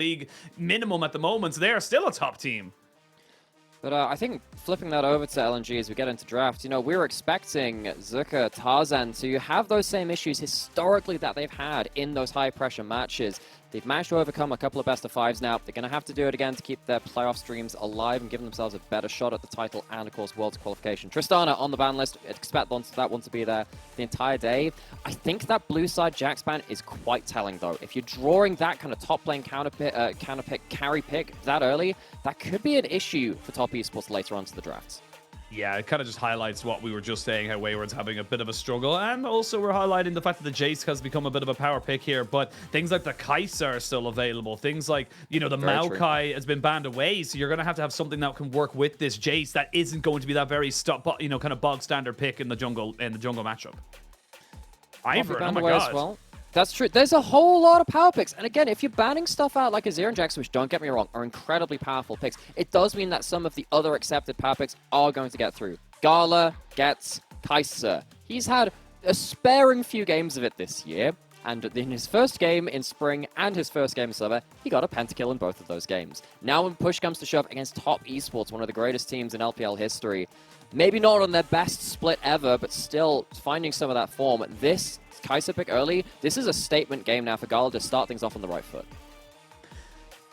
league minimum at the moment, so they're still a top team. But I think flipping that over to LNG as we get into draft, we were expecting Zuka, Tarzan to have those same issues historically that they've had in those high-pressure matches. They've managed to overcome a couple of best-of-5s now. They're going to have to do it again to keep their playoff streams alive and give themselves a better shot at the title and, of course, World's qualification. Tristana on the ban list. Expect that one to be there the entire day. I think that blue side Jax ban is quite telling, though. If you're drawing that kind of top lane counter pick, carry pick that early, that could be an issue for Top Esports later on to the drafts. Yeah, it kind of just highlights what we were just saying, how Wayward's having a bit of a struggle. And also we're highlighting the fact that the Jace has become a bit of a power pick here. But things like the Kai'Sa are still available. Things like, the Maokai has been banned away. So you're going to have something that can work with this Jace that isn't going to be that very, kind of bog standard pick in the jungle matchup. Ivern, oh my god. Well. That's true. There's a whole lot of power picks. And again, if you're banning stuff out like Azir and Jax, which don't get me wrong, are incredibly powerful picks, it does mean that some of the other accepted power picks are going to get through. Gala gets Kai'Sa. He's had a sparing few games of it this year. And in his first game in spring and his first game in summer, he got a pentakill in both of those games. Now when push comes to shove against Top Esports, one of the greatest teams in LPL history, maybe not on their best split ever, but still finding some of that form, this Kai'Sa pick early, this is a statement game now for Gala to start things off on the right foot.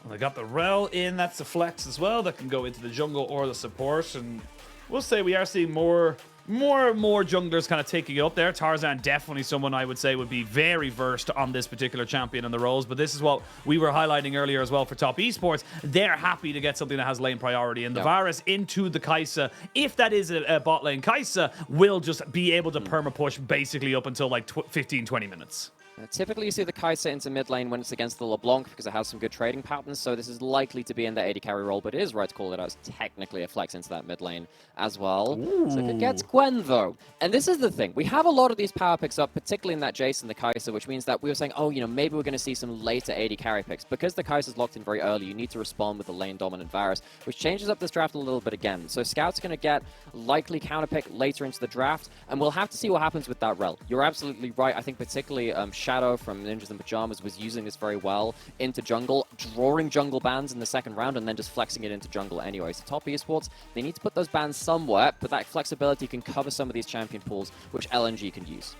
Well, they got the Rel in, that's the flex as well, that can go into the jungle or the support, and we'll say we are seeing more junglers kind of taking it up there. Tarzan definitely someone I would say would be very versed on this particular champion and the roles, but this is what we were highlighting earlier as well for Top Esports. They're happy to get something that has lane priority, and the Varus into the Kai'Sa, if that is a bot lane Kai'Sa, will just be able to perma push basically up until like 15-20 minutes. Typically, you see the Kai'Sa into mid lane when it's against the LeBlanc because it has some good trading patterns, so this is likely to be in the AD carry role, but it is right to call it out as technically a flex into that mid lane as well. Ooh. So if it gets Gwen, though, and this is the thing, we have a lot of these power picks up, particularly in that Jace and the Kai'Sa, which means that we were saying, maybe we're going to see some later AD carry picks. Because the Kai'Sa's locked in very early, you need to respond with the lane-dominant Varus, which changes up this draft a little bit again. So Scout's going to get likely counter pick later into the draft, and we'll have to see what happens with that Rel. You're absolutely right. I think particularly Shadow from Ninjas in Pajamas was using this very well into jungle, drawing jungle bans in the second round, and then just flexing it into jungle anyway. So Top Esports, they need to put those bans somewhere, but that flexibility can cover some of these champion pools, which LNG can use.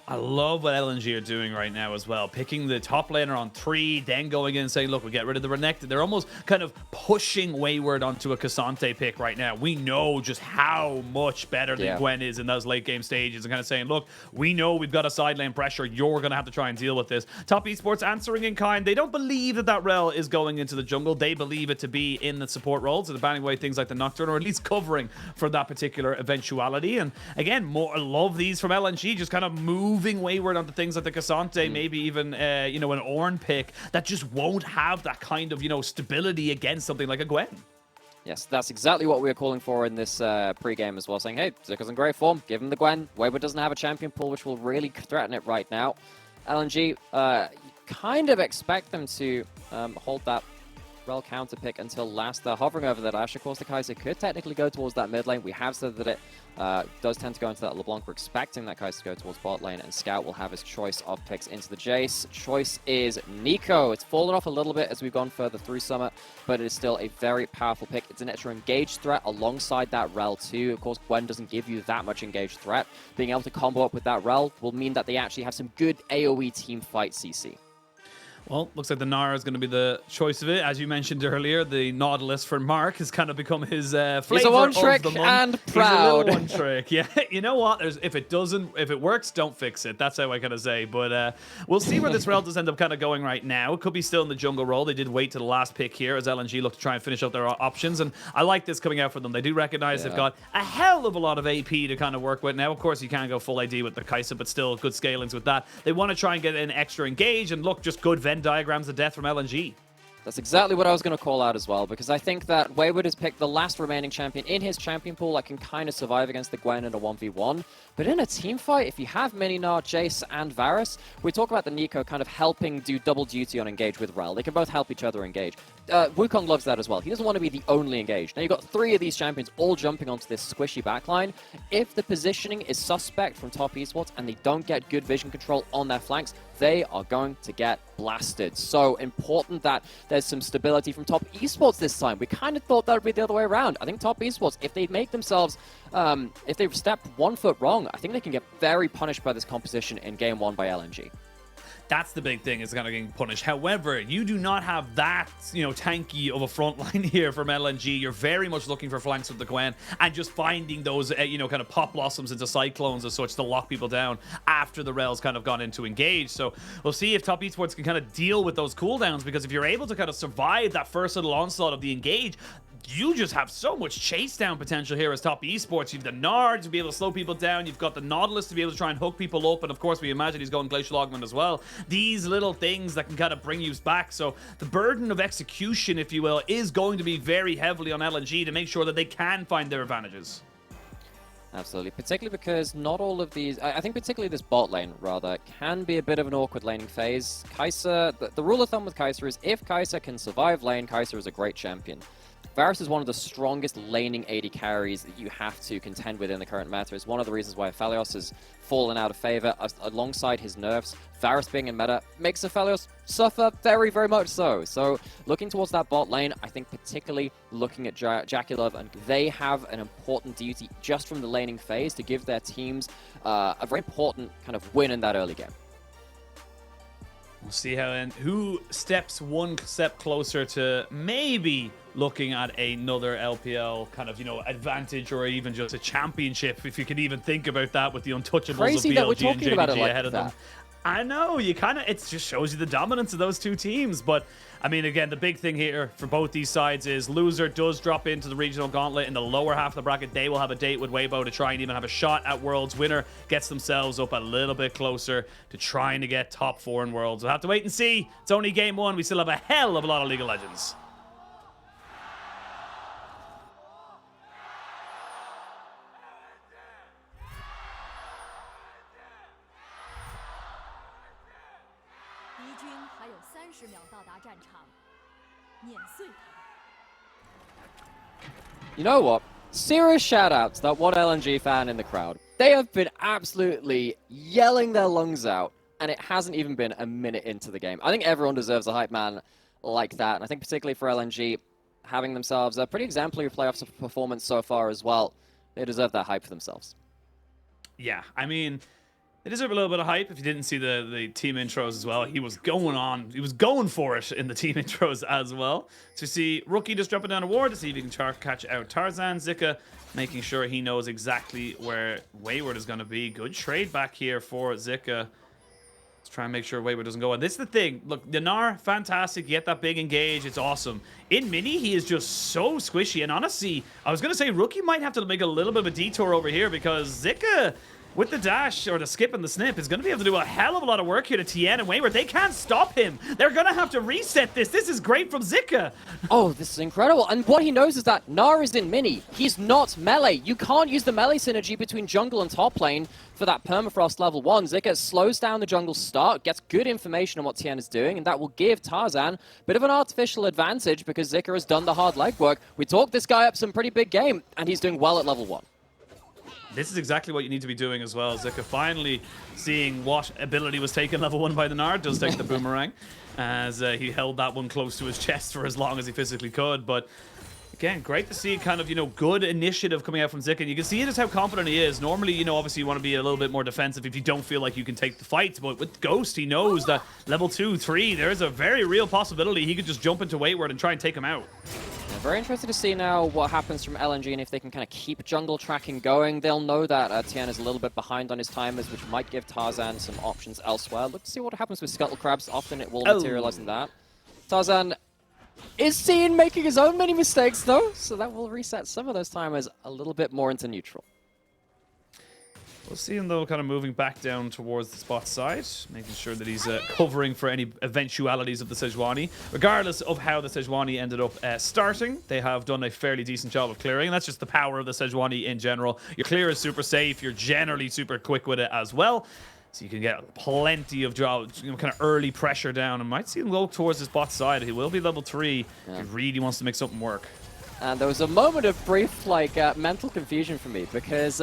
I love what LNG are doing right now as well. Picking the top laner on 3, then going in and saying, look, we'll get rid of the Renekton. They're almost kind of pushing Wayward onto a Cassante pick right now. We know just how much better than Gwen is in those late game stages, and kind of saying, look, we know we've got a side lane pressure. You're going to have to try and deal with this. Top Esports answering in kind. They don't believe that Rel is going into the jungle. They believe it to be in the support role. So they're banning away things like the Nocturne, or at least covering for that particular eventuality. And again, more love these from LNG, just kind of moving Wayward onto things like the Cassante, maybe even an Ornn pick that just won't have that kind of stability against something like a Gwen. Yes, that's exactly what we were calling for in this pre-game as well, saying, hey, Zuka's in great form, give him the Gwen. Wayward doesn't have a champion pool, which will really threaten it right now. LNG, kind of expect them to hold that Rel counter pick until last. They're hovering over that Ashe. Of course, the Kai'Sa could technically go towards that mid lane. We have said that it does tend to go into that LeBlanc. We're expecting that Kai'Sa to go towards bot lane, and Scout will have his choice of picks into the Jace. Choice is Nico. It's fallen off a little bit as we've gone further through Summer, but it is still a very powerful pick. It's an extra engaged threat alongside that Rel too. Of course, Gwen doesn't give you that much engaged threat. Being able to combo up with that Rel will mean that they actually have some good AoE team fight CC. Well, looks like the Nara is going to be the choice of it. As you mentioned earlier, the Nautilus for Mark has kind of become his flavor. He's a one-trick and proud. He's a little one-trick, yeah. You know what? If it works, don't fix it. That's how I kind of say. But we'll see where this Rel does end up kind of going right now. It could be still in the jungle role. They did wait to the last pick here as LNG look to try and finish out their options. And I like this coming out for them. They do recognize they've got a hell of a lot of AP to kind of work with. Now, of course, you can't go full AD with the Kai'Sa, but still good scalings with that. They want to try and get an extra engage, and look, just good Venn diagrams of death from LNG. That's exactly what I was going to call out as well, because I think that Wayward has picked the last remaining champion in his champion pool that can kind of survive against the Gwen in a 1v1. But in a team fight, if you have Mininar, Jace, and Varus, we talk about the Nico kind of helping do double duty on engage with Rel. They can both help each other engage. Wukong loves that as well. He doesn't want to be the only engaged. Now you've got 3 of these champions all jumping onto this squishy backline. If the positioning is suspect from Top Esports and they don't get good vision control on their flanks, they are going to get blasted. So important that there's some stability from Top Esports this time. We kind of thought that would be the other way around. I think Top Esports, if they make themselves, if they step 1 foot wrong, I think they can get very punished by this composition in Game 1 by LNG. That's the big thing, is kind of getting punished. However, you do not have that, tanky of a front line here from LNG. You're very much looking for flanks with the Gwen and just finding those, kind of pop blossoms into cyclones as such to lock people down after the Rel's kind of gone into engage. So we'll see if Top Esports can kind of deal with those cooldowns, because if you're able to kind of survive that first little onslaught of the engage, you just have so much chase down potential here as Top Esports. You've the Nard to be able to slow people down. You've got the Nautilus to be able to try and hook people up. And of course, we imagine he's going Glacial Augment as well. These little things that can kind of bring you back. So the burden of execution, if you will, is going to be very heavily on LNG to make sure that they can find their advantages. Absolutely, particularly because not all of these, I think particularly this bot lane, rather, can be a bit of an awkward laning phase. Kai'Sa, the rule of thumb with Kai'Sa is if Kai'Sa can survive lane, Kai'Sa is a great champion. Varus is one of the strongest laning AD carries that you have to contend with in the current meta. It's one of the reasons why Aphelios has fallen out of favor alongside his nerfs. Varus being in meta makes Aphelios suffer very, very much so. So looking towards that bot lane, I think particularly looking at JackeyLove, and they have an important duty just from the laning phase to give their teams a very important kind of win in that early game. We'll see who steps one step closer to maybe looking at another LPL kind of, advantage, or even just a championship, if you can even think about that, with the untouchables Crazy of that we're BLG and talking about it JDG like ahead of that. them. I know, it just shows you the dominance of those two teams. But I mean, again, the big thing here for both these sides is loser does drop into the regional gauntlet in the lower half of the bracket. They will have a date with Weibo to try and even have a shot at Worlds. Winner gets themselves up a little bit closer to trying to get top 4 in Worlds. We'll have to wait and see. It's only game 1. We still have a hell of a lot of League of Legends. You know what? Serious shout-out to that one LNG fan in the crowd. They have been absolutely yelling their lungs out, and it hasn't even been a minute into the game. I think everyone deserves a hype man like that, and I think particularly for LNG, having themselves a pretty exemplary playoff performance so far as well, they deserve that hype for themselves. Yeah, I mean, they deserve a little bit of hype. If you didn't see the team intros as well, he was going for it in the team intros as well. To see Rookie just dropping down a ward to see if he can catch out Tarzan. Zika making sure he knows exactly where Wayward is going to be. Good trade back here for Zika. Let's try and make sure Wayward doesn't go. And this is the thing. Look, Dinar, fantastic. You get that big engage. It's awesome. In mini, he is just so squishy. And honestly, I was going to say Rookie might have to make a little bit of a detour over here, because Zika, with the dash, or the skip and the snip, is going to be able to do a hell of a lot of work here to TN and Wayward. They can't stop him. They're going to have to reset this. This is great from Zika. Oh, this is incredible. And what he knows is that Gnar is in mini. He's not melee. You can't use the melee synergy between jungle and top lane for that permafrost level 1. Zika slows down the jungle start, gets good information on what TN is doing, and that will give Tarzan a bit of an artificial advantage because Zika has done the hard legwork. We talked this guy up some pretty big game, and he's doing well at level 1. This is exactly what you need to be doing as well. Zika finally seeing what ability was taken level 1 by the Nard. Does take the boomerang, as he held that one close to his chest for as long as he physically could. But again, great to see kind of, good initiative coming out from Zika. And you can see just how confident he is. Normally, obviously you want to be a little bit more defensive if you don't feel like you can take the fight. But with Ghost, he knows that level 2, 3, there's a very real possibility he could just jump into Wayward and try and take him out. Very interested to see now what happens from LNG, and if they can kind of keep jungle tracking going. They'll know that Tian is a little bit behind on his timers, which might give Tarzan some options elsewhere. Look to see what happens with Scuttle Crabs. Often it will materialize in that. Tarzan is seen making his own many mistakes, though, so that will reset some of those timers a little bit more into neutral. We'll see him, though, kind of moving back down towards the spot side, making sure that he's covering for any eventualities of the Sejuani. Regardless of how the Sejuani ended up starting, they have done a fairly decent job of clearing, and that's just the power of the Sejuani in general. Your clear is super safe. You're generally super quick with it as well, so you can get plenty of jobs, kind of early pressure down, and might see him go towards his bot side. He will be level 3. Yeah. He really wants to make something work. And there was a moment of brief, mental confusion for me, because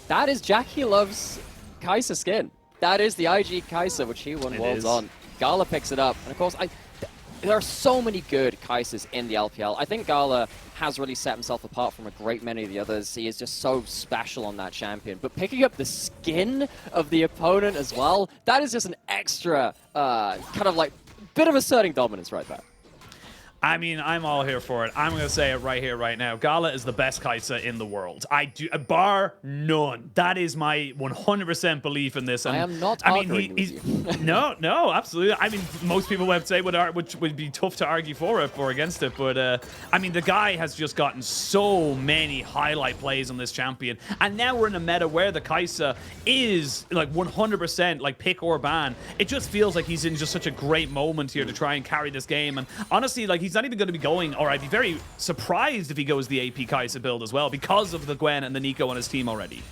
that is JackeyLove's Kai'Sa skin. That is the IG Kai'Sa, which he won Worlds on. Gala picks it up. And of course, there are so many good Kai'Sas in the LPL. I think Gala has really set himself apart from a great many of the others. He is just so special on that champion. But picking up the skin of the opponent as well, that is just an extra kind of like bit of asserting dominance right there. I mean, I'm all here for it. I'm going to say it right here, right now. Gala is the best Kai'Sa in the world. I do, bar none. That is my 100% belief in this. And I am not arguing with you. No, absolutely. I mean, most people would say would be tough to argue for it or against it. But, I mean, the guy has just gotten so many highlight plays on this champion. And now we're in a meta where the Kai'Sa is, like, 100%, like, pick or ban. It just feels like he's in just such a great moment here to try and carry this game. And honestly, like, he's not even going to be going, or I'd be very surprised if he goes the AP Kai'Sa build as well because of the Gwen and the Nico on his team already.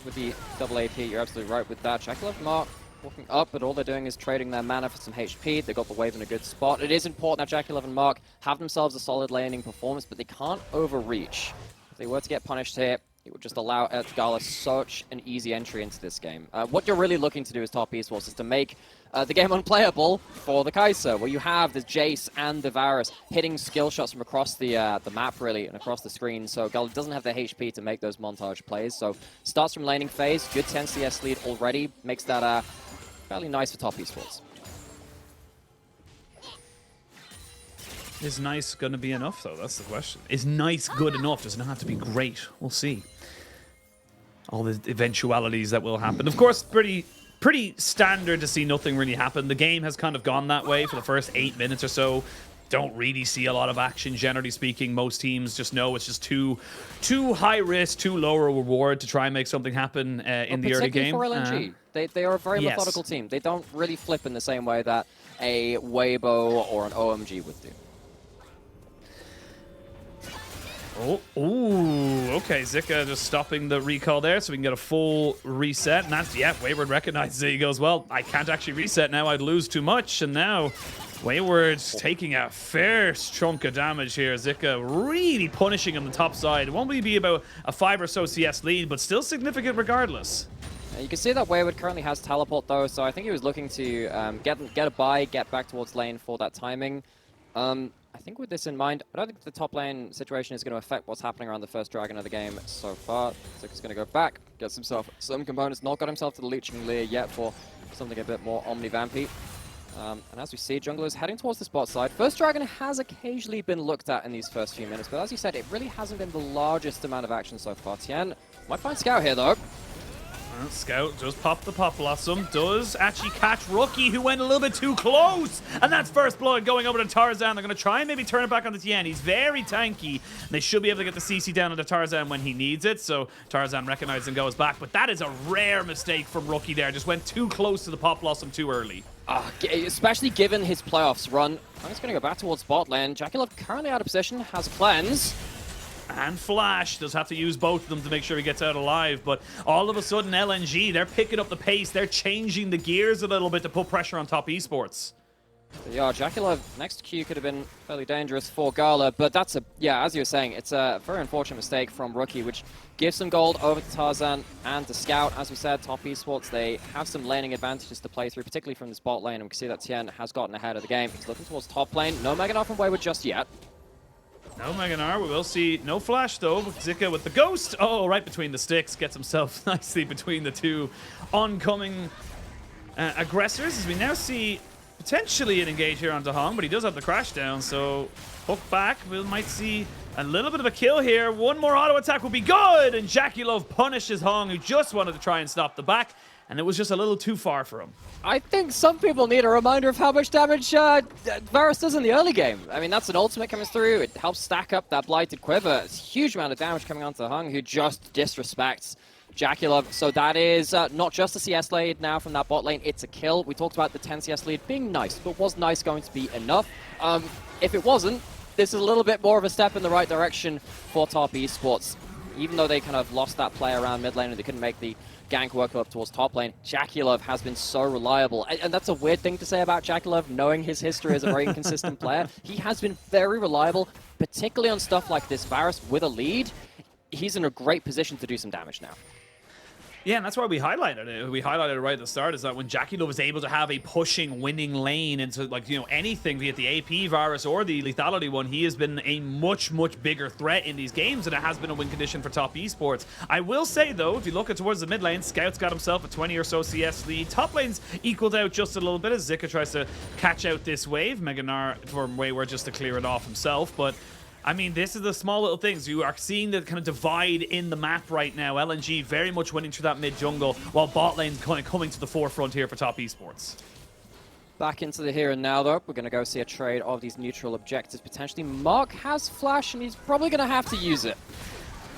With the double AP, you're absolutely right with that. JackeyLove and Mark walking up, but all they're doing is trading their mana for some HP. They got the wave in a good spot. It is important that JackeyLove and Mark have themselves a solid laning performance, but they can't overreach. If they were to get punished here, it would just allow Gala such an easy entry into this game. What you're really looking to do as top esports is to make the game unplayable for the Kai'Sa, where you have the Jace and the Varus hitting skill shots from across the map, really, and across the screen. So Gala doesn't have the HP to make those montage plays. So starts from laning phase, good 10 CS lead already, makes that fairly nice for top esports. Is nice going to be enough, though? That's the question. Is nice good enough? Does it not have to be great? We'll see. All the eventualities that will happen. Of course, pretty standard to see nothing really happen. The game has kind of gone that way for the first 8 minutes or so. Don't really see a lot of action, generally speaking. Most teams just know it's just too high risk, too low a reward to try and make something happen in the early game. For LNG. They are a very methodical team. They don't really flip in the same way that a Weibo or an OMG would do. Okay, Zika just stopping the recall there so we can get a full reset. And that's, Wayward recognizes it. He goes, well, I can't actually reset now. I'd lose too much. And now Wayward's taking a fair chunk of damage here. Zika really punishing on the top side. It won't really be about a 5 or so CS lead, but still significant regardless. You can see that Wayward currently has teleport, though, so I think he was looking to get a buy, get back towards lane for that timing. I think with this in mind, I don't think the top lane situation is going to affect what's happening around the first dragon of the game so far. Zika's going to go back, gets himself some components, not got himself to the Leeching Leer yet for something a bit more Omni-Vampy. And as we see, Jungler is heading towards the spot side. First dragon has occasionally been looked at in these first few minutes, but as you said, it really hasn't been the largest amount of action so far. Tien might find Scout here, though. Scout does pop the Pop Blossom, does actually catch Rookie, who went a little bit too close. And that's first blood going over to Tarzan. They're going to try and maybe turn it back on the Tien. He's very tanky. They should be able to get the CC down onto Tarzan when he needs it. So Tarzan recognizes and goes back. But that is a rare mistake from Rookie there. Just went too close to the Pop Blossom too early. Especially given his playoffs run. I'm just going to go back towards bot lane. JackeyLove currently out of position, has cleanse. And Flash does have to use both of them to make sure he gets out alive. But all of a sudden, LNG, they're picking up the pace. They're changing the gears a little bit to put pressure on top esports. Yeah, JackeyLove, next Q could have been fairly dangerous for Gala, but that's as you were saying, it's a very unfortunate mistake from Rookie, which gives some gold over to Tarzan and to Scout. As we said, top esports, they have some laning advantages to play through, particularly from this bot lane, and we can see that Tien has gotten ahead of the game. He's looking towards top lane. No Mega Knife from Wayward just yet. No Mega Knife. We will see no Flash, though. Zika with the Ghost. Oh, right between the sticks. Gets himself nicely between the two oncoming aggressors. As we now see potentially an engage here on Dahong, but he does have the crash down, so hook back. We might see a little bit of a kill here. One more auto attack will be good, and JackeyLove punishes Hong, who just wanted to try and stop the back, and it was just a little too far for him. I think some people need a reminder of how much damage Varus does in the early game. I mean, that's an ultimate coming through. It helps stack up that Blighted Quiver. It's a huge amount of damage coming onto Hung, who just disrespects JackeyLove. So that is not just a CS lead now from that bot lane, it's a kill. We talked about the 10 CS lead being nice, but was nice going to be enough? If it wasn't, this is a little bit more of a step in the right direction for top esports. Even though they kind of lost that play around mid lane and they couldn't make the gank work up towards top lane, JackeyLove has been so reliable. And that's a weird thing to say about JackeyLove, knowing his history as a very inconsistent player. He has been very reliable, particularly on stuff like this Varus with a lead. He's in a great position to do some damage now. Yeah, and that's why we highlighted it. We highlighted it right at the start, is that when JackeyLove is able to have a pushing, winning lane into, like, you know, anything, be it the AP virus or the lethality one, he has been a much, much bigger threat in these games, and it has been a win condition for top esports. I will say, though, if you look at towards the mid lane, Scout's got himself a 20 or so CS lead. Top lane's equaled out just a little bit as Zika tries to catch out this wave. Meganar from Wayward just to clear it off himself, but I mean, this is the small little things. You are seeing the kind of divide in the map right now. LNG very much winning through that mid jungle, while bot lane's kind of coming to the forefront here for top esports. Back into the here and now, though. We're going to go see a trade of these neutral objectives. Potentially, Mark has flash, and he's probably going to have to use it.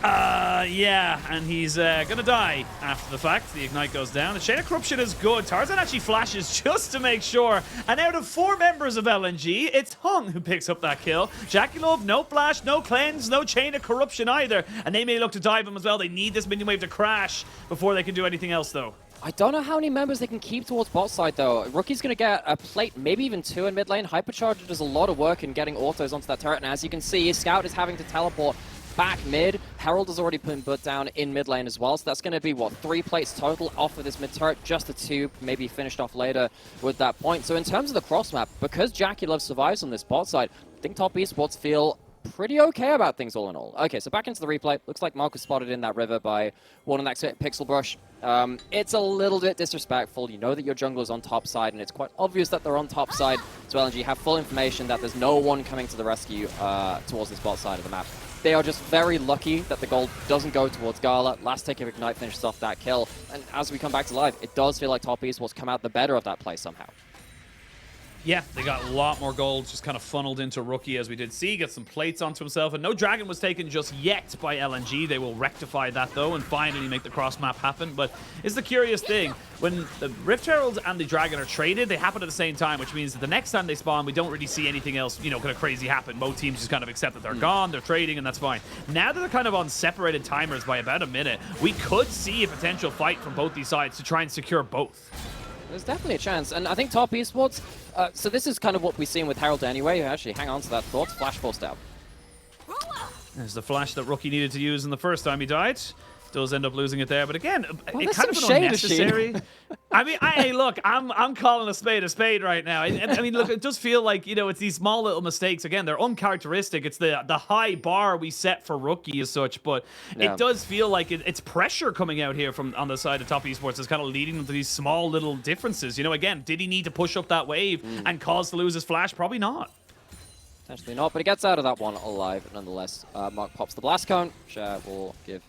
Yeah, and he's gonna die after the fact. The ignite goes down. The Chain of Corruption is good. Tarzan actually flashes just to make sure. And out of 4 members of LNG, it's Hung who picks up that kill. JackeyLove, no flash, no cleanse, no Chain of Corruption either. And they may look to dive him as well. They need this minion wave to crash before they can do anything else, though. I don't know how many members they can keep towards bot side, though. Rookie's going to get a plate, maybe even 2 in mid lane. Hypercharger does a lot of work in getting autos onto that turret. And as you can see, Scout is having to teleport back mid. Herald has already been put down in mid lane as well, so that's going to be, what, 3 plates total off of this mid turret, just the 2, maybe finished off later with that point. So in terms of the cross map, because JackeyLove survives on this bot side, I think top esports feel pretty okay about things all in all. Okay, so back into the replay. Looks like Mark was spotted in that river by one of that Pixel Brush. It's a little bit disrespectful. You know that your jungler's on top side, and it's quite obvious that they're on top side. So LNG have full information that there's no one coming to the rescue towards this bot side of the map. They are just very lucky that the gold doesn't go towards Gala. Last tick of Ignite finishes off that kill. And as we come back to live, it does feel like top esports come out the better of that play somehow. Yeah, they got a lot more gold just kind of funneled into Rookie, as we did see. Get some plates onto himself, and no dragon was taken just yet by LNG. They will rectify that, though, and finally make the cross map happen. But it's the curious thing. When the Rift Herald and the dragon are traded, they happen at the same time, which means that the next time they spawn, we don't really see anything else, you know, kind of crazy happen. Both teams just kind of accept that they're gone, they're trading, and that's fine. Now that they're kind of on separated timers by about a minute, we could see a potential fight from both these sides to try and secure both. There's definitely a chance, and I think top esports, so this is kind of what we've seen with Herald anyway. Actually, hang on to that thought. Flash forced out. There's the flash that Rookie needed to use in the first time he died. Does end up losing it there, but again, well, it kind of an unnecessary. I mean, hey, look, I'm calling a spade right now. I mean, look, it does feel like, you know, it's these small little mistakes. Again, they're uncharacteristic. It's the high bar we set for Rookie as such, but it does feel like it's pressure coming out here from on the side of top esports is kind of leading them to these small little differences. You know, again, did he need to push up that wave and cause to lose his flash? Probably not. Potentially not, but he gets out of that one alive nonetheless. Mark pops the blast cone, which will give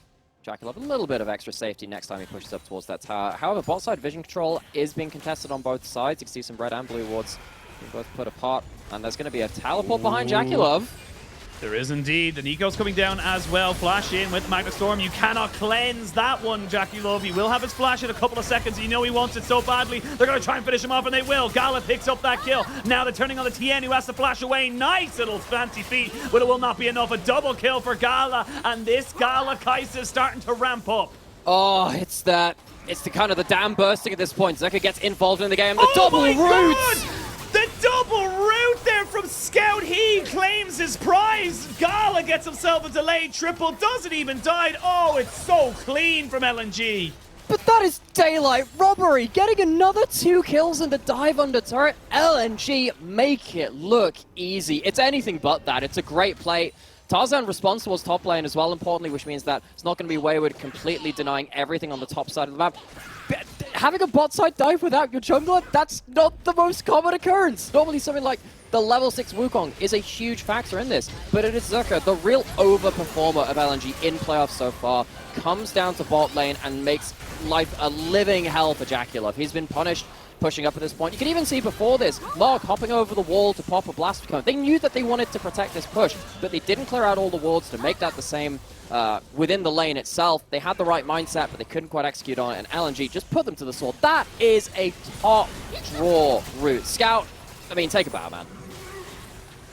JackeyLove a little bit of extra safety next time he pushes up towards that tower. However, bot side vision control is being contested on both sides. You can see some red and blue wards being both put apart, and there's going to be a teleport behind JackeyLove. There is indeed. The Nico's coming down as well. Flash in with Magna Storm. You cannot cleanse that one, JackeyLove. He will have his flash in a couple of seconds. You know he wants it so badly. They're going to try and finish him off, and they will. Gala picks up that kill. Now they're turning on the TN, who has to flash away. Nice little fancy feat, but it will not be enough. A double kill for Gala, and this Gala Kai'Sa is starting to ramp up. Oh, it's the kind of the dam bursting at this point. Zeka gets involved in the game. The double roots! The double root there from Scout. He claims his prize. Gala gets himself a delayed triple. Doesn't even die. Oh, it's so clean from LNG. But that is daylight robbery. Getting another 2 kills in the dive under turret. LNG make it look easy. It's anything but that. It's a great play. Tarzan responds towards top lane as well, importantly, which means that it's not going to be Wayward completely denying everything on the top side of the map. Having a bot side dive without your jungler, that's not the most common occurrence. Normally something like the level 6 Wukong is a huge factor in this, but it is Zeka, the real overperformer of LNG in playoffs so far, comes down to bot lane and makes life a living hell for JackeyLove. He's been punished pushing up at this point. You can even see before this, Mark hopping over the wall to pop a blast cone. They knew that they wanted to protect this push, but they didn't clear out all the wards to make that the same within the lane itself. They had the right mindset, but they couldn't quite execute on it, and LNG just put them to the sword. That is a top draw route. Scout, I mean, take a bow, man.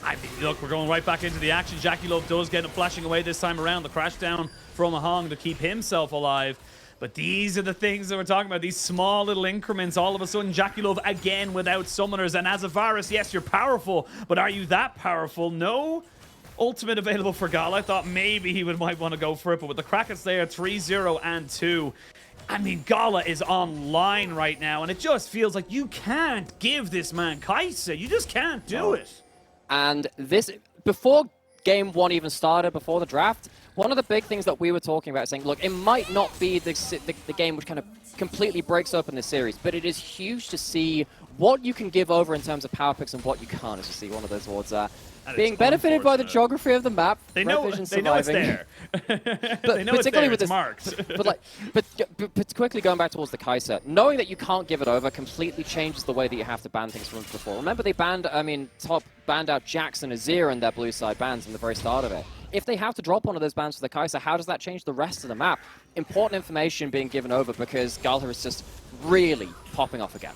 I mean, look, we're going right back into the action. JackeyLove does get him flashing away this time around. The crash down from a Hong to keep himself alive. But these are the things that we're talking about, these small little increments. All of a sudden, JackeyLove again without summoners. And as a virus, yes, you're powerful, but are you that powerful? No. ultimate available for Gala. I thought maybe he might want to go for it, but with the Krakens there, 3-0 and 2. I mean, Gala is online right now, and it just feels like you can't give this man Kai'Sa. You just can't do it. And this, before game 1 even started, before the draft, one of the big things that we were talking about, saying, look, it might not be the game which kind of completely breaks open this series, but it is huge to see what you can give over in terms of power picks and what you can't, as you see one of those awards there. Being benefited by the geography of the map, they know it's there. They know particularly it's with marked. but quickly going back towards the Kai'Sa, knowing that you can't give it over completely changes the way that you have to ban things from before. Remember they banned, top banned out Jax and Azir in their blue side bans in the very start of it. If they have to drop one of those bans for the Kai'Sa, how does that change the rest of the map? Important information being given over because Gala is just really popping off again.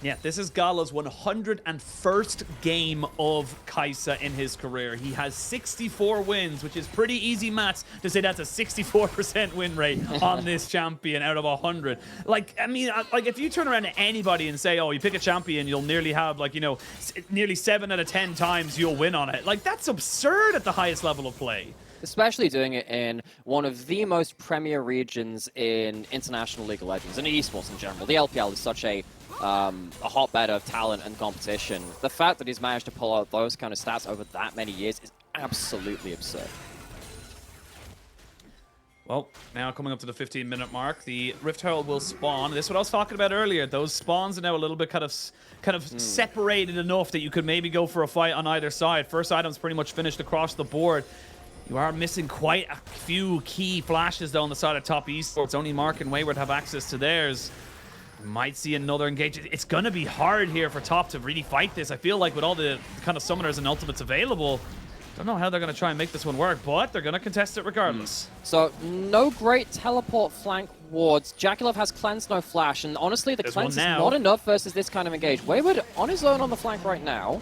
Yeah, this is Gala's 101st game of Kai'Sa in his career. He has 64 wins, which is pretty easy maths to say that's a 64% win rate on this champion out of 100. Like, I mean, like if you turn around to anybody and say, oh, you pick a champion, you'll nearly have, like, you know, nearly 7 out of 10 times you'll win on it. Like, that's absurd at the highest level of play. Especially doing it in one of the most premier regions in international League of Legends and esports in general. The LPL is such a hotbed of talent and competition. The fact that he's managed to pull out those kind of stats over that many years is absolutely absurd. Well, now coming up to the 15-minute mark, the Rift Herald will spawn. This is what I was talking about earlier. Those spawns are now a little bit kind of separated enough that you could maybe go for a fight on either side. First item's pretty much finished across the board. You are missing quite a few key flashes though on the side of Top Esports. Only Mark and Wayward have access to theirs. Might see another engagement. It's going to be hard here for Top to really fight this. I feel like with all the kind of summoners and ultimates available, don't know how they're going to try and make this one work, but they're going to contest it regardless. So, no great teleport flank wards. Jaculov has cleanse, no flash, and honestly, the cleanse is not enough versus this kind of engage. Wayward on his own on the flank right now.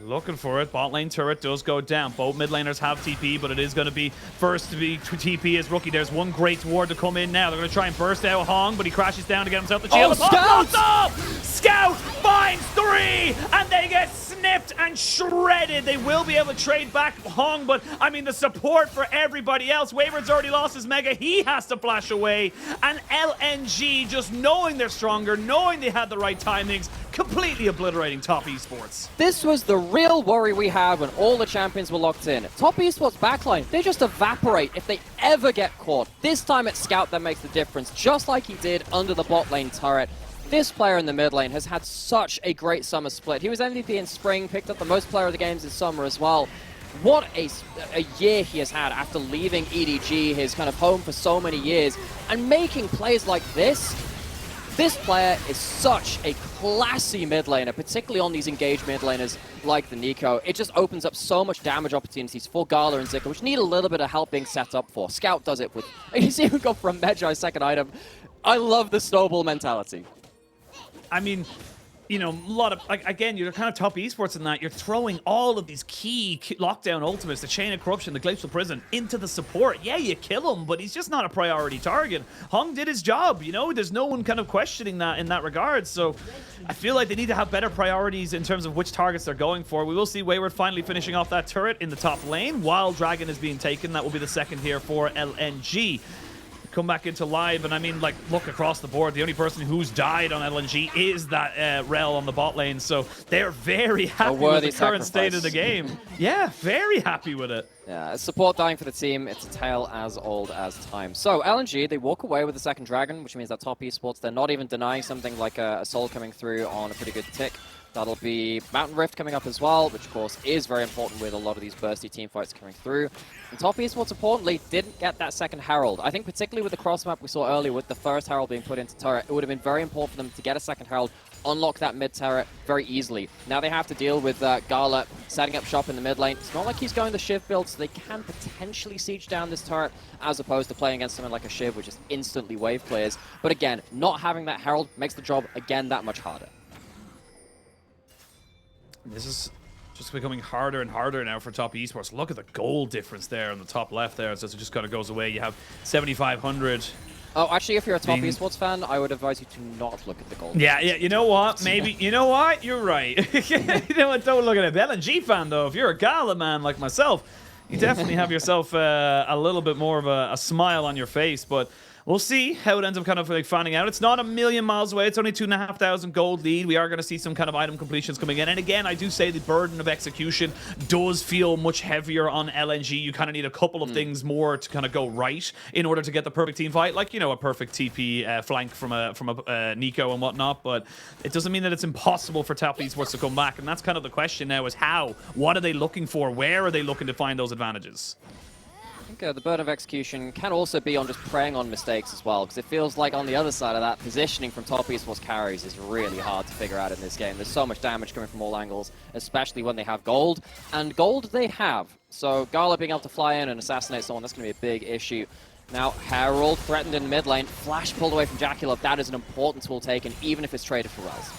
Looking for it. Bot lane turret does go down. Both mid laners have TP, but it is going to be first to be TP is Rookie. There's one great ward to come in now. They're going to try and burst out Hong, but he crashes down to get himself the shield. Oh, Scout! Scout finds 3, and they get snipped and shredded. They will be able to trade back Hong, but I mean the support for everybody else. Wayward's already lost his Mega. He has to flash away, and LNG, just knowing they're stronger, knowing they had the right timings, completely obliterating Top Esports. This was the real worry we had when all the champions were locked in. Top Esports backline, they just evaporate if they ever get caught. This time it's Scout that makes the difference, just like he did under the bot lane turret. This player in the mid lane has had such a great summer split. He was MVP in spring, picked up the most player of the games in summer as well. What a year he has had after leaving EDG, his kind of home for so many years, and making plays like this. This player is such a classy mid laner, particularly on these engaged mid laners like the Nico. It just opens up so much damage opportunities for Gala and Zika, which need a little bit of help being set up for. Scout does it with... He's even got from Medjai's second item. I love the snowball mentality. I mean, you know, a lot of, like, again, you're kind of Top Esports in that you're throwing all of these key lockdown ultimates, the Chain of Corruption, the Glacial Prison, into the support. Yeah, you kill him, but he's just not a priority target. Hong did his job, you know, there's no one kind of questioning that in that regard. So I feel like they need to have better priorities in terms of which targets they're going for. We will see Wayward finally finishing off that turret in the top lane while Dragon is being taken. That will be the second here for LNG. Come back into live, and I mean, like, look across the board. The only person who's died on LNG is that Rel on the bot lane, so they're very happy with the current state of the game. Yeah, very happy with it. Yeah, support dying for the team. It's a tale as old as time. So LNG, they walk away with the second Dragon, which means that Top Esports, they're not even denying something like a Soul coming through on a pretty good tick. That'll be Mountain Rift coming up as well, which of course is very important with a lot of these bursty team fights coming through. And Top Esports, importantly, didn't get that second Herald. I think particularly with the cross map we saw earlier with the first Herald being put into turret, it would have been very important for them to get a second Herald, unlock that mid turret very easily. Now they have to deal with Gala setting up shop in the mid lane. It's not like he's going the Shiv build, so they can potentially siege down this turret as opposed to playing against someone like a Shiv, which is instantly wave clears. But again, not having that Herald makes the job, again, that much harder. This is just becoming harder and harder now for Top Esports. Look at the goal difference there on the top left there. So it just kind of goes away. You have 7,500 Oh, actually, if you're a top esports fan, I would advise you to not look at the gold. Yeah, you know what? Maybe, you know what? You're right. You know what? Don't look at it. The LNG fan, though, if you're a Gala man like myself, you definitely have yourself a little bit more of a smile on your face. But we'll see how it ends up kind of like finding out. It's not a million miles away. It's only 2,500 gold lead. We are going to see some kind of item completions coming in. And again, I do say the burden of execution does feel much heavier on LNG. You kind of need a couple of things more to kind of go right in order to get the perfect team fight. Like, you know, a perfect TP flank from a Nico and whatnot. But it doesn't mean that it's impossible for top esports to come back. And that's kind of the question now is how? What are they looking for? Where are they looking to find those advantages? I think the burden of execution can also be on just preying on mistakes as well, because it feels like on the other side of that, positioning from top esports carries is really hard to figure out in this game. There's so much damage coming from all angles, especially when they have gold. And gold they have. So Gala being able to fly in and assassinate someone, that's going to be a big issue. Now, Herald threatened in mid lane, flash pulled away from Jackulov. That is an important tool taken, even if it's traded for Res.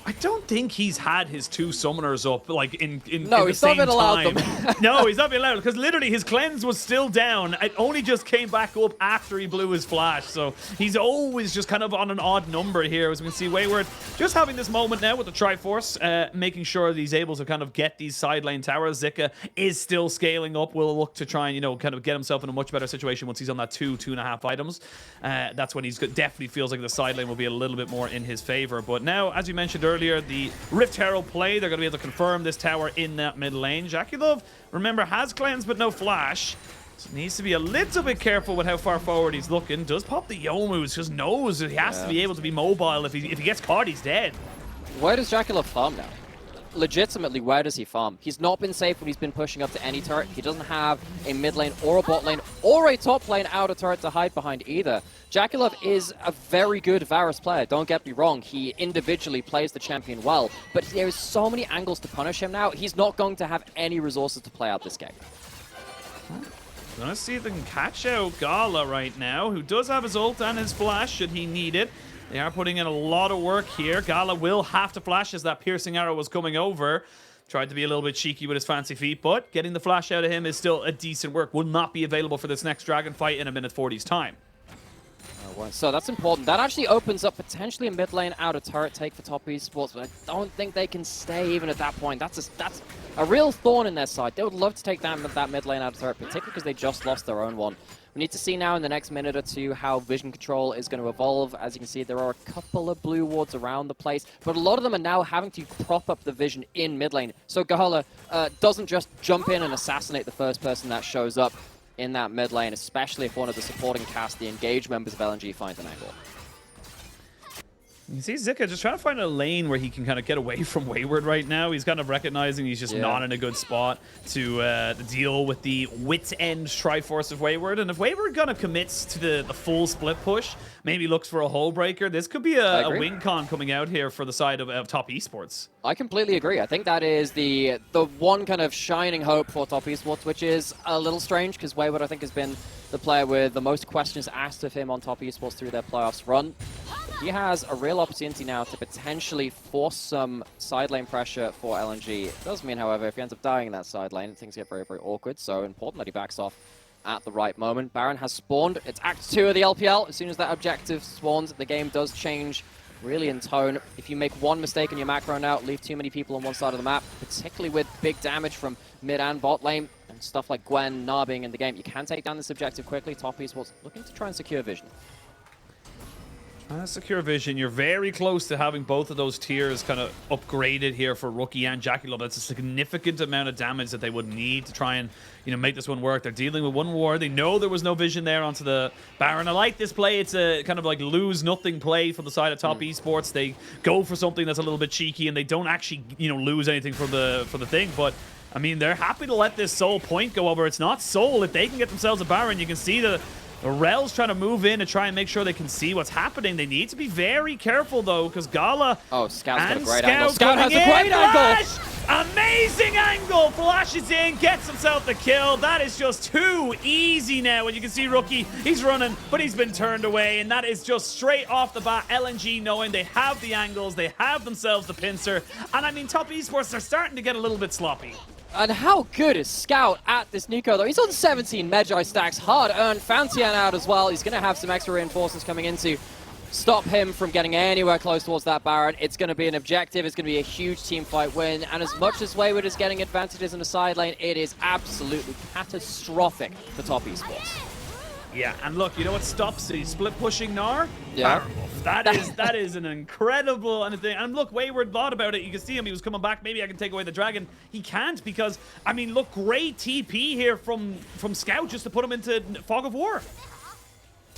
I don't think he's had his 2 summoners up like in no, the he's same not been allowed time. them. No, he's not been allowed because literally his cleanse was still down. It only just came back up after he blew his flash. So he's always just kind of on an odd number here. As we can see, Wayward just having this moment now with the Triforce, making sure that he's able to kind of get these side lane towers. Zika is still scaling up. Will look to try and, you know, kind of get himself in a much better situation once he's on that 2.5 items. That's when he's definitely feels like the side lane will be a little bit more in his favor. But now, as you mentioned earlier, the Rift Herald play, they're going to be able to confirm this tower in that mid lane. Jackulov, remember, has cleanse but no flash. So needs to be a little bit careful with how far forward he's looking. Does pop the Youmu's, just knows he has to be able to be mobile. If he gets caught, he's dead. Where does Jackulov farm now? Legitimately, where does he farm? He's not been safe when he's been pushing up to any turret. He doesn't have a mid lane or a bot lane or a top lane outer turret to hide behind either. Jackulov is a very good Varus player, don't get me wrong. He individually plays the champion well, but there is so many angles to punish him now. He's not going to have any resources to play out this game. Gonna see if they can catch out Gala right now, who does have his ult and his flash should he need it. They are putting in a lot of work here. Gala will have to flash as that piercing arrow was coming over. Tried to be a little bit cheeky with his fancy feet, but getting the flash out of him is still a decent work. Will not be available for this next dragon fight in a minute 40's time. So that's important. That actually opens up potentially a mid lane outer turret take for top esports, but I don't think they can stay even at that point. That's a real thorn in their side. They would love to take that mid lane outer turret, particularly because they just lost their own one. We need to see now in the next minute or two how vision control is going to evolve. As you can see, there are a couple of blue wards around the place, but a lot of them are now having to prop up the vision in mid lane. So Gala doesn't just jump in and assassinate the first person that shows up in that mid lane, especially if one of the supporting cast, the engaged members of LNG, finds an angle. You see Zika just trying to find a lane where he can kind of get away from Wayward right now. He's kind of recognizing he's just not in a good spot to deal with the wit's end Triforce of Wayward. And if Wayward kind of commits to the full split push, maybe looks for a hole breaker, this could be a win con coming out here for the side of top esports. I completely agree. I think that is the one kind of shining hope for top esports, which is a little strange because Wayward, I think, has been the player with the most questions asked of him on top esports through their playoffs run. He has a real opportunity now to potentially force some side lane pressure for LNG. It does mean, however, if he ends up dying in that side lane, things get very, very awkward. So important that he backs off at the right moment. Baron has spawned. It's Act 2 of the LPL. As soon as that objective spawns, the game does change really in tone. If you make one mistake in your macro now, leave too many people on one side of the map, particularly with big damage from mid and bot lane, and stuff like Gwen, Gnar being in the game, you can take down this objective quickly. Top esports looking to try and secure vision. Secure vision, you're very close to having both of those tiers kind of upgraded here for Rookie and Jackulov. That's a significant amount of damage that they would need to try and, you know, make this one work. They're dealing with one ward. They know there was no vision there onto the Baron. I like this play. It's a kind of like lose-nothing play for the side of top esports. They go for something that's a little bit cheeky, and they don't actually, you know, lose anything for the thing. But I mean, they're happy to let this Soul point go over. It's not Soul. If they can get themselves a Baron, you can see the Rel's trying to move in and try and make sure they can see what's happening. They need to be very careful, though, because Gala Scout's got a great Scout angle. Scout has a great angle! Amazing angle! Flashes in, gets himself the kill. That is just too easy now. And you can see Rookie, he's running, but he's been turned away. And that is just straight off the bat. LNG knowing they have the angles, they have themselves the pincer. And I mean, top esports, they're starting to get a little bit sloppy. And how good is Scout at this Nico, though? He's on 17 Magi stacks, hard-earned. Fantian out as well. He's going to have some extra reinforcements coming in to stop him from getting anywhere close towards that Baron. It's going to be an objective. It's going to be a huge team fight win. And as much as Wayward is getting advantages in the side lane, it is absolutely catastrophic for top esports. Yeah, and look, you know what stops the split pushing Gnar? Yeah. That is an incredible thing. And look, Wayward thought about it. You can see him. He was coming back. Maybe I can take away the dragon. He can't because, I mean, look, great TP here from Scout just to put him into Fog of War.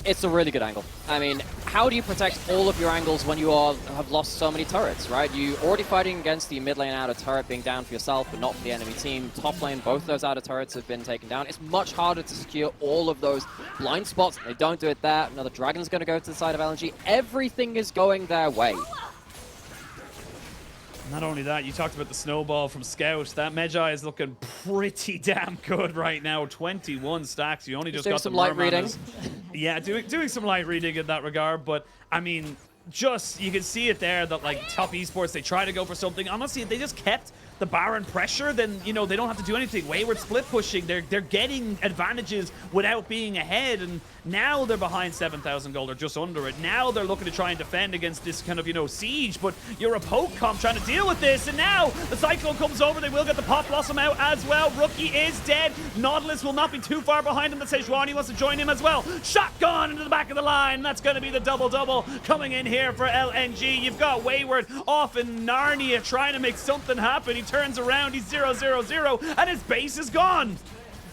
It's a really good angle. I mean, how do you protect all of your angles when you have lost so many turrets, right? You already fighting against the mid lane outer turret being down for yourself, but not for the enemy team. Top lane, both those outer turrets have been taken down. It's much harder to secure all of those blind spots. They don't do it there. Another dragon's going to go to the side of LNG. Everything is going their way. Not only that, you talked about the snowball from Scout. That Magi is looking pretty damn good right now. 21 stacks. You only just got some light reading. Yeah, doing some light reading in that regard. But, I mean, just, you can see it there that, like, top esports, they try to go for something. Honestly, if they just kept the Baron pressure, then, you know, they don't have to do anything. Wayward split pushing. They're getting advantages without being ahead. And now they're behind 7,000 gold or just under it. Now they're looking to try and defend against this kind of, you know, siege. But you're a poke comp trying to deal with this. And now the Cyclone comes over. They will get the Pop Blossom out as well. Rookie is dead. Nautilus will not be too far behind him. The Sejuani wants to join him as well. Shotgun into the back of the line. That's going to be the double-double coming in here for LNG. You've got Wayward off in Narnia trying to make something happen. He turns around. He's 0-0-0. And his base is gone.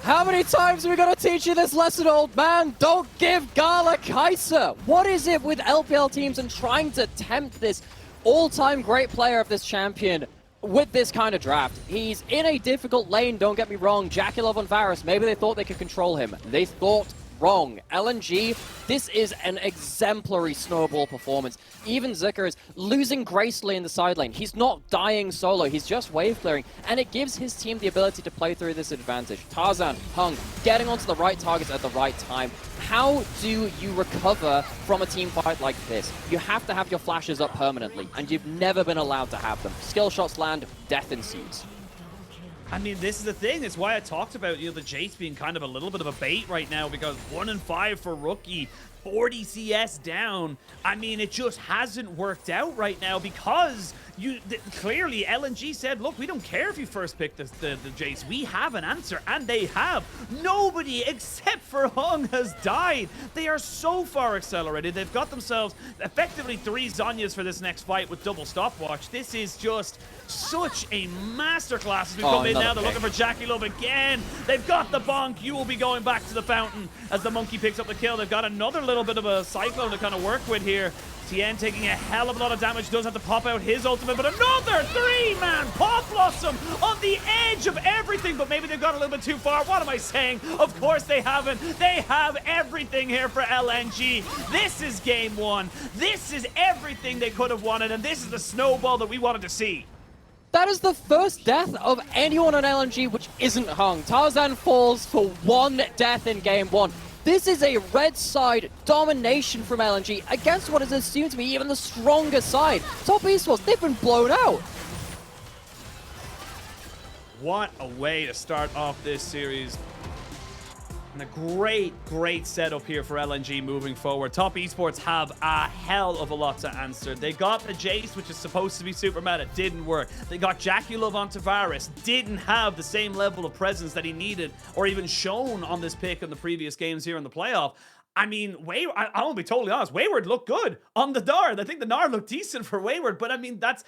How many times are we going to teach you this lesson, old man? Don't give Gala Kaiser. What is it with LPL teams and trying to tempt this all-time great player of this champion with this kind of draft? He's in a difficult lane, don't get me wrong. Jackulov on Varus, maybe they thought they could control him. They thought wrong. LNG, this is an exemplary snowball performance. Even Zucker is losing gracefully in the side lane. He's not dying solo, he's just wave clearing, and it gives his team the ability to play through this advantage. Tarzan, Hung, getting onto the right targets at the right time. How do you recover from a team fight like this? You have to have your flashes up permanently, and you've never been allowed to have them. Skill shots land, death ensues. I mean, this is the thing. It's why I talked about, you know, the Jace being kind of a little bit of a bait right now because 1-5 for Rookie, 40 CS down. I mean, it just hasn't worked out right now because clearly LNG said, look, we don't care if you first pick the Jace. We have an answer, and they have. Nobody except for Hung has died. They are so far accelerated. They've got themselves effectively 3 Zonyas for this next fight with double stopwatch. This is just such a masterclass as we come in now. They're looking for Jackulov again. They've got the bonk. You will be going back to the fountain as the monkey picks up the kill. They've got another little bit of a cyclone to kind of work with here. Tien taking a hell of a lot of damage, does have to pop out his ultimate, but another 3-man Pop Blossom on the edge of everything, but maybe they've gone a little bit too far. What am I saying? Of course they haven't. They have everything here for LNG. This is game 1. This is everything they could have wanted, and this is the snowball that we wanted to see. That is the first death of anyone on LNG which isn't Hung. Tarzan falls for 1 death in game 1. This is a red side domination from LNG against what is assumed to be even the stronger side. Top esports, they've been blown out. What a way to start off this series. And a great setup here for LNG moving forward. Top esports have a hell of a lot to answer. They got the Jace, which is supposed to be super meta. Didn't work. They got Jackulov onto Varus. Didn't have the same level of presence that he needed or even shown on this pick in the previous games here in the playoff. I mean, I want to be totally honest. Wayward looked good on the Nard. I think the Nard looked decent for Wayward, but I mean, that's